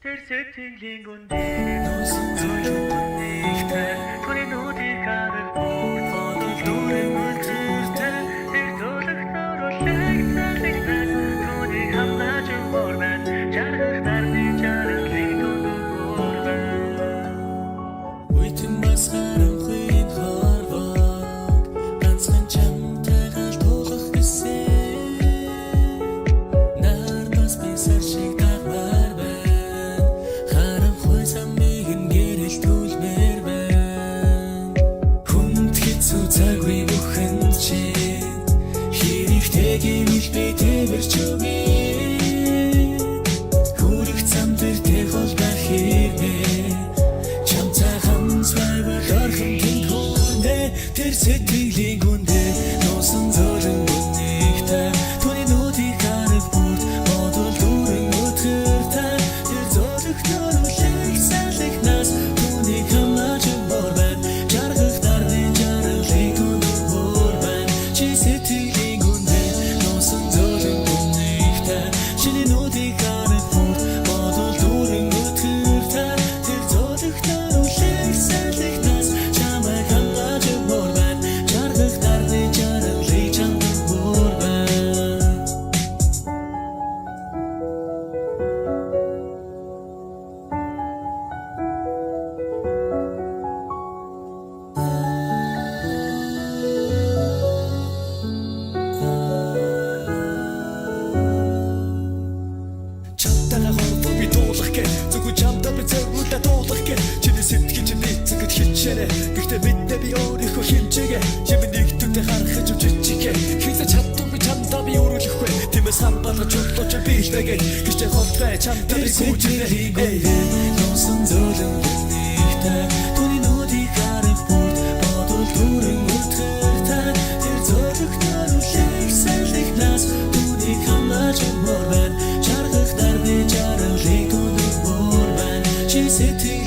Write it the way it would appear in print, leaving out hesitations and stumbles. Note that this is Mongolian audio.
Тэр сэтгэлийн гүндээ нуусан зүрхнийхтэй түүний нүдийг харах бодол дүүрэн үлдэртэй тэр зөөлөгтөр үлэгтэй түүний хамлаж өмөрмэн жаргах нарны жаргалыг дүндүүрмэн үйтэн бас харанхуйн хорвог ганцхан чамтайгаар туулах гэсэн нар бас би саршиг дагмаар байна харанхуй саммигэн гэрэл түлмээр байна хүнд хэцүү цагүй бүхэн чинь хэрэгтэйг имэл би тэмэрч өгье хүрэх зам дээр тэгвэл дахивэ тэр сэтгэлийн гүндээ нуусан зөрөн бүнийхтэй түүний нүдийг харах бүрд бодол дүүрэн өтгөртэй тэр зөөлөгтөр үлэх салхинаас түүнийг хамлаж өмөрмэн жаргах нарны жаргалыг дүндүүрмэн чи сэтгэлийн гүндээ нуусан зөрөн бүнийхтэй чиний нүдийг харах бүрд бодол дүүрэн өтгөртэй тэр зөөлөгтөр үлэх салхинаас чамайг хамлаж өмөрмэн жаргах нарны жаргалыг дүндүүрмэн чамтайгаа хорвоо би дуулах гэ зүгүү чамтай би зөвлөлдө дуулах гэ чиний сэтгэл чинь би зэгт хичээрэ гэхдээ мэдээ би өөрийнхөө хэмжээгээ чимээ нэгтүгтэй харах гэж жижигхэн хийсэ чаддгүй би чамтай би өрөөлөхгүй тиймээс хамгаалж өглөөч би илээгээ гэхдээ хорвоо чамтай би гүйжинэ нуусан зөөлөн нэгтэй түүний нүдийг харах бүрд бодол дүүрэн өтгөртэй тэр зөөлөгтөр үлэх салхинаас түүнийг хамлаж өмөрмэн жаргах нарны жаргалыг дүндүүрмэн чи сэтгэл